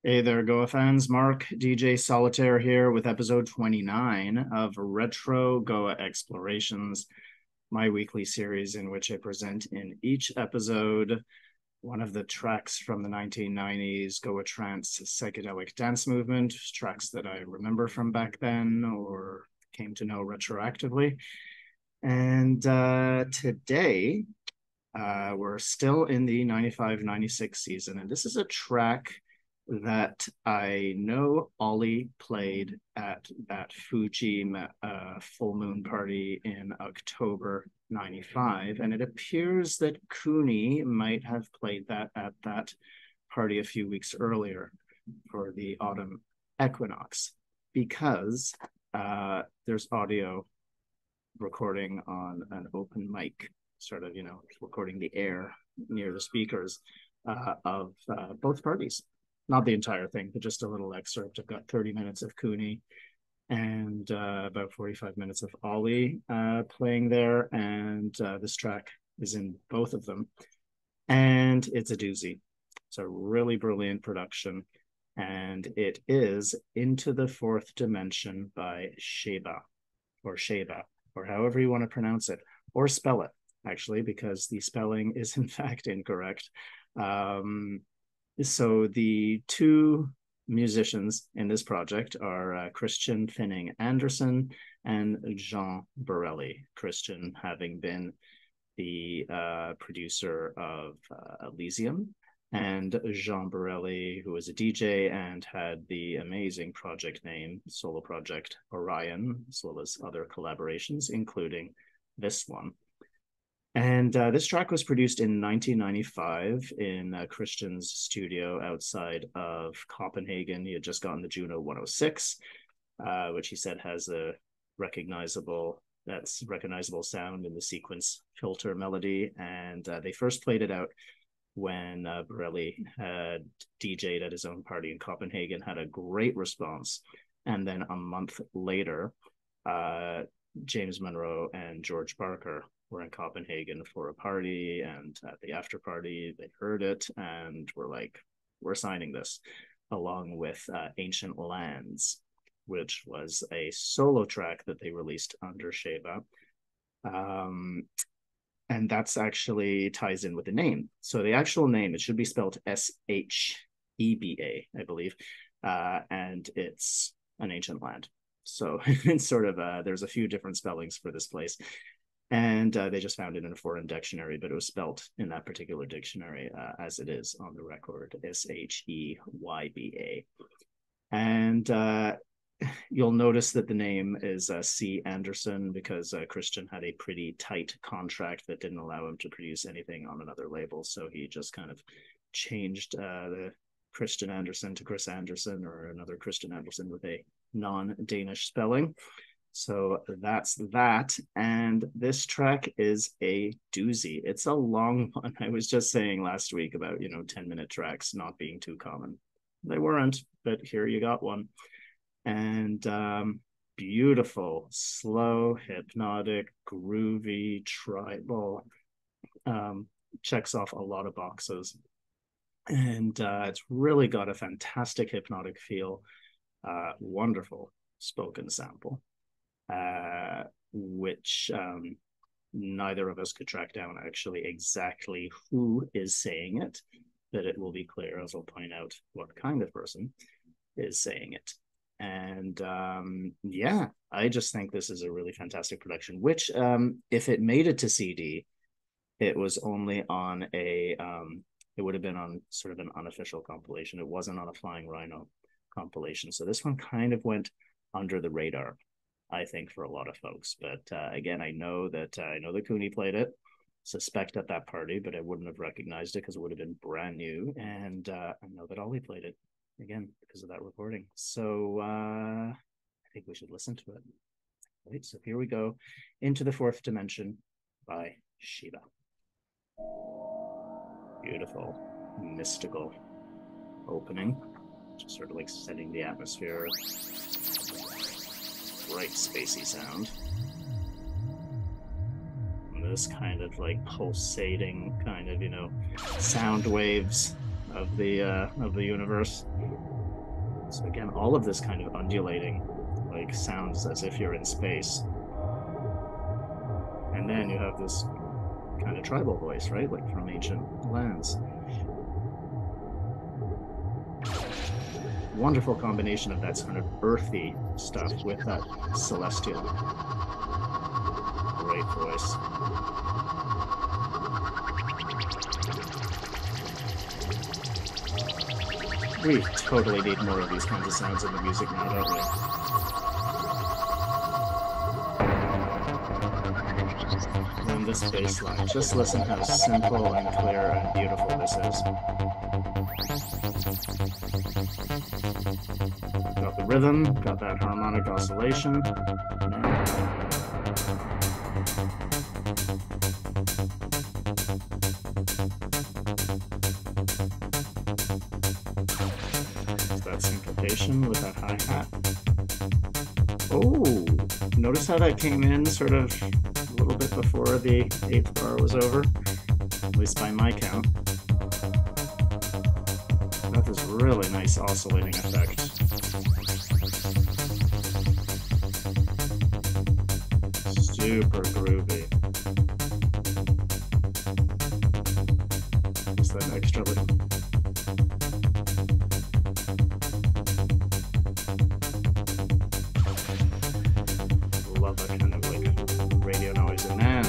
Hey there, Goa fans. Mark, DJ Solitaire here with episode 29 of Retro Goa Explorations, my weekly series in which I present in each episode one of the tracks from the 1990s Goa Trance psychedelic dance movement, tracks that I remember from back then or came to know retroactively. And today, we're still in the 95-96 season, and this is a track that I know Ollie played at that Fuji full moon party in October 95, and it appears that Cooney might have played that at that party a few weeks earlier for the autumn equinox because there's audio recording on an open mic, sort of, recording the air near the speakers of both parties. Not the entire thing, but just a little excerpt. I've got 30 minutes of Cooney and about 45 minutes of Ollie playing there. And this track is in both of them. And it's a doozy. It's a really brilliant production. And it is Into the Fourth Dimension by Sheyba, or however you want to pronounce it, or spell it, actually, because the spelling is in fact incorrect. So the two musicians in this project are Christian Finning Anderson and Jean Borelli. Christian having been the producer of Elysium, and Jean Borelli, who was a DJ and had the amazing project name, solo project Orion, as well as other collaborations, including this one. And this track was produced in 1995 in Christian's studio outside of Copenhagen. He had just gotten the Juno 106, which he said has a recognizable sound in the sequence filter melody. And they first played it out when Borelli had DJ'd at his own party in Copenhagen, had a great response. And then a month later, James Monroe and George Barker were in Copenhagen for a party, and at the after party, they heard it and were like, we're signing this, along with Ancient Lands, which was a solo track that they released under Sheyba. And that's actually ties in with the name. So the actual name, it should be spelled Sheba, I believe, and it's an ancient land. So it's sort of there's a few different spellings for this place, and they just found it in a foreign dictionary, but it was spelt in that particular dictionary as it is on the record, Sheyba. And you'll notice that the name is C. Anderson because Christian had a pretty tight contract that didn't allow him to produce anything on another label. So he just kind of changed the Christian Anderson to Chris Anderson, or another Christian Anderson with a non-Danish spelling. So that's that. And this track is a doozy. It's a long one. I was just saying last week about, 10-minute tracks not being too common. They weren't, but here you got one. And beautiful, slow, hypnotic, groovy, tribal. Checks off a lot of boxes. And it's really got a fantastic hypnotic feel. Wonderful spoken sample, which neither of us could track down actually exactly who is saying it, but it will be clear as I'll point out what kind of person is saying it. And yeah, I just think this is a really fantastic production, which if it made it to CD, it was only on it would have been on sort of an unofficial compilation. It wasn't on a Flying Rhino compilation. So this one kind of went under the radar, I think, for a lot of folks. But again, I know that Cooney played it, suspect at that party, but I wouldn't have recognized it because it would have been brand new. And I know that Ollie played it, again, because of that recording. So I think we should listen to it. Right, so here we go. Into the Fourth Dimension by Sheyba. Beautiful, mystical opening, just sort of like setting the atmosphere. Bright, spacey sound. And this kind of like pulsating kind of, sound waves of the universe. So again, all of this kind of undulating, like sounds as if you're in space. And then you have this kind of tribal voice, right? Like from ancient lands. Wonderful combination of that sort of earthy stuff with that celestial. Great voice. We totally need more of these kinds of sounds in the music now, don't we? And this bass line, just listen how simple and clear and beautiful this is. Got the rhythm, got that harmonic oscillation. That syncopation with that hi-hat. Oh, notice how that came in sort of a little bit before the 8th bar was over, at least by my count. Got this really nice oscillating effect. Super groovy. Just that extra little. Love that kind of like radio noise, and then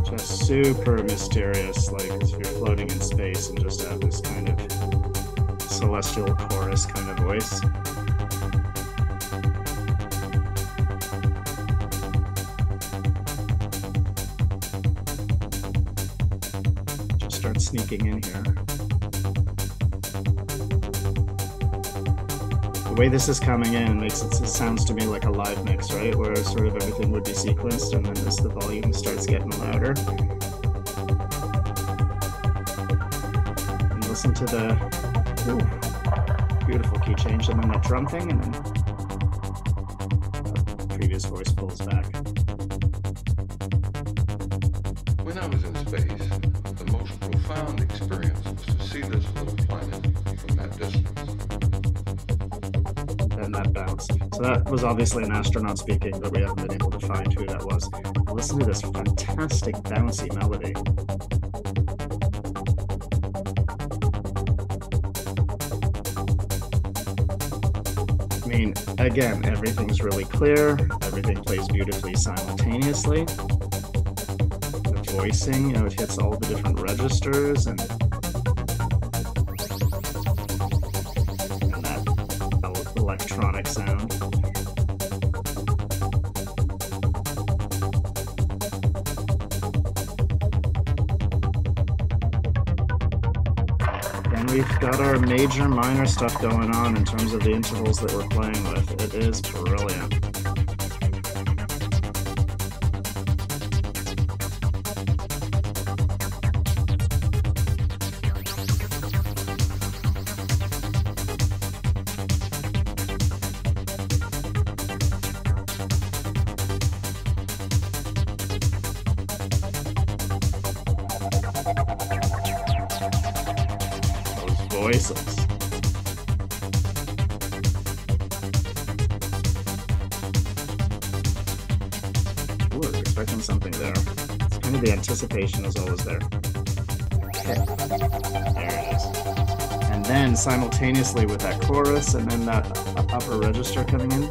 just super mysterious, like as if you're floating in space and just have this kind of celestial chorus kind of voice. Just start sneaking in here. The way this is coming in makes it sounds to me like a live mix, right? Where sort of everything would be sequenced, and then as the volume starts getting louder. And listen to the beautiful key change, and then that drum thing, and then the previous voice pulls back. When I was in space, the most profound experience was to see this little planet from that distance. And that bounce. So that was obviously an astronaut speaking, but we haven't been able to find who that was. Listen to this fantastic bouncy melody. I mean, again, everything's really clear. Everything plays beautifully simultaneously. The voicing, it hits all the different registers, and that electronic sound. And we've got our major minor stuff going on in terms of the intervals that we're playing with. It is brilliant. Voices. Ooh, expecting something there. It's kind of the anticipation is always there. Okay. There it is. And then simultaneously with that chorus and then that upper register coming in.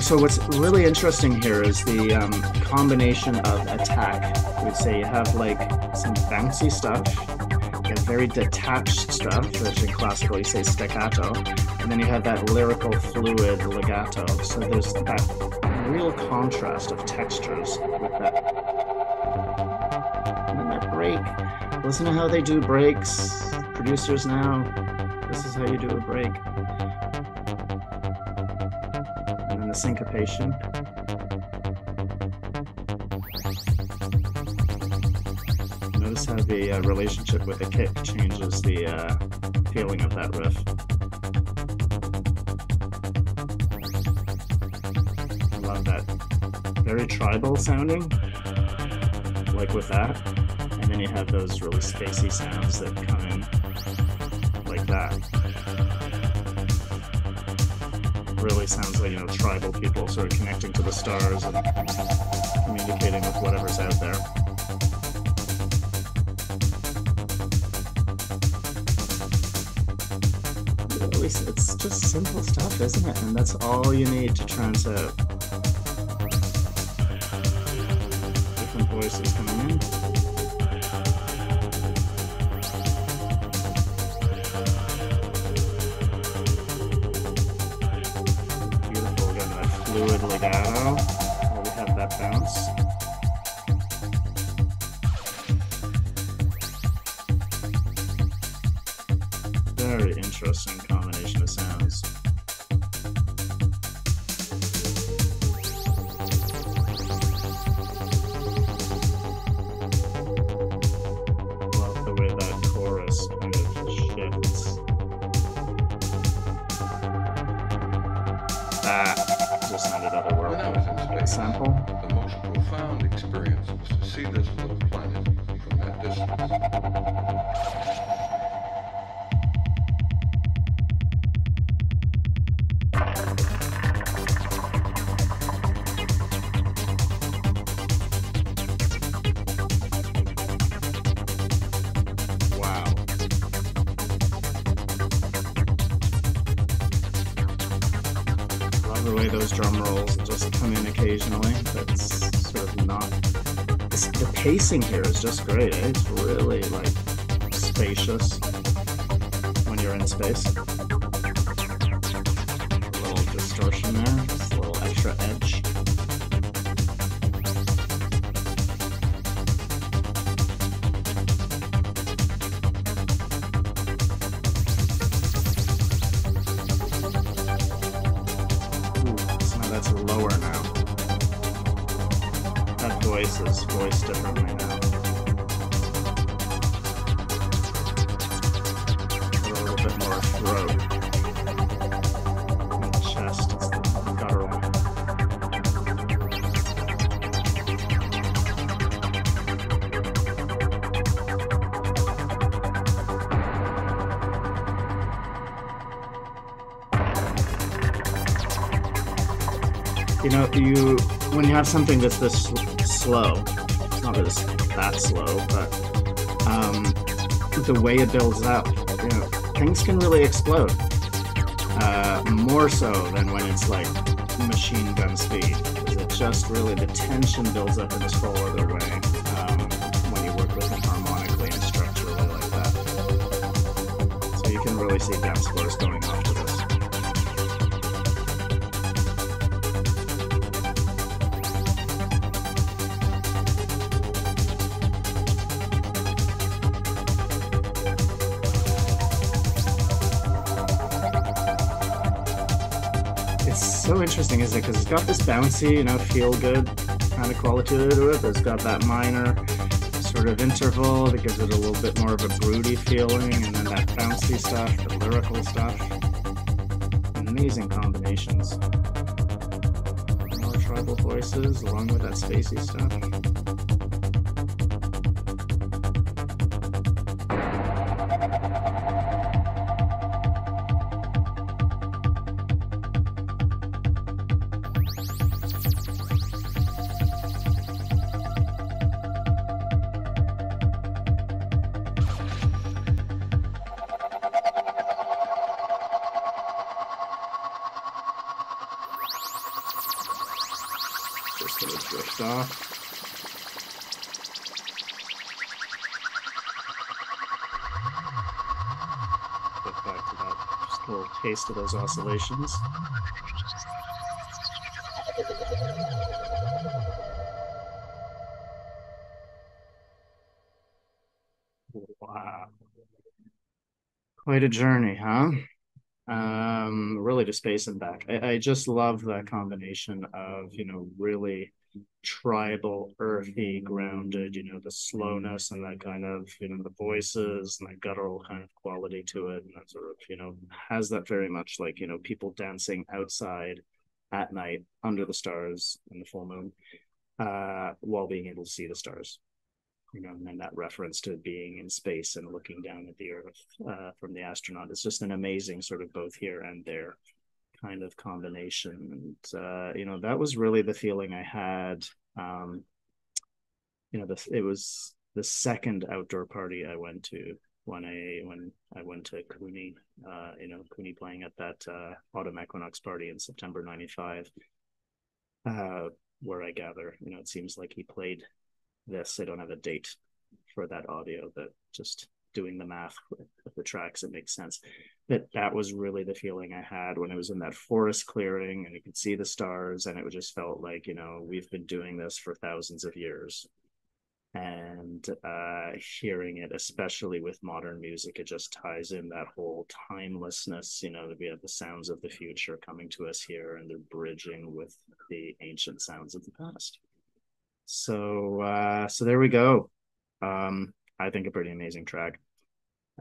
So what's really interesting here is the combination of attack. We'd say you have like some bouncy stuff, you have very detached stuff, which in classical you say staccato, and then you have that lyrical fluid legato. So there's that real contrast of textures with that. And then that break. Listen to how they do breaks. Producers now, this is how you do a break. And then the syncopation. Notice how the relationship with the kick changes the feeling of that riff. I love that. Very tribal sounding. like with that. And then you have those really spacey sounds that come in like that. Really sounds like, tribal people sort of connecting to the stars and communicating with whatever's out there. Really, it's just simple stuff, isn't it? And that's all you need to trance out. Different voices coming in. Fluid legato, where we have that bounce. Very interesting combination of sounds. Love the way that chorus kind of shifts. Just sounded otherworldly. When I was in space, sample. The most profound experience was to see this little planet from that distance. The way those drum rolls just come in occasionally, that's sort of not. The pacing here is just great. Eh? It's really like spacious when you're in space. A little distortion there, just a little extra edge. That's lower now. That voice is voiced differently now. A little bit more throat. And chest is the guttural. When you have something that's this slow, it's not that slow, but the way it builds up, things can really explode. More so than when it's like machine gun speed. It just really, the tension builds up in this whole other way when you work with it harmonically and structurally like that. So you can really see depth scores going off to this. So interesting, isn't it? Because it's got this bouncy, feel good kind of quality to it. It's got that minor sort of interval that gives it a little bit more of a broody feeling, and then that bouncy stuff, the lyrical stuff. Amazing combinations. More tribal voices along with that spacey stuff. Just gonna drift off. Get back to that, just a little taste of those oscillations. Wow. Quite a journey, huh? Really to space and back. I just love that combination of, really tribal, earthy, grounded, the slowness and that kind of, the voices and that guttural kind of quality to it. And that sort of, has that very much like, people dancing outside at night under the stars in the full moon, while being able to see the stars. and then that reference to being in space and looking down at the Earth from the astronaut. It's just an amazing sort of both here and there kind of combination. And that was really the feeling I had. It was the second outdoor party I went to when I went to Cooney, Cooney playing at that autumn equinox party in September '95, where I gather, it seems like he played this. I don't have a date for that audio, but just doing the math with the tracks, it makes sense. That was really the feeling I had when I was in that forest clearing and you could see the stars, and it just felt like, we've been doing this for thousands of years. And hearing it, especially with modern music, it just ties in that whole timelessness. We have the sounds of the future coming to us here, and they're bridging with the ancient sounds of the past. So there we go. I think a pretty amazing track.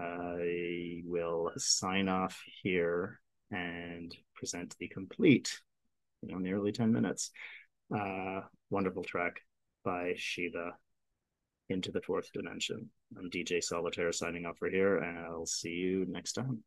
I will sign off here and present the complete, nearly 10 minutes. Wonderful track by Sheyba, Into the Fourth Dimension. I'm DJ Solitaire signing off for here, and I'll see you next time.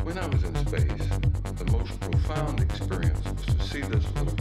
When I was in space, the most profound experience was to see this little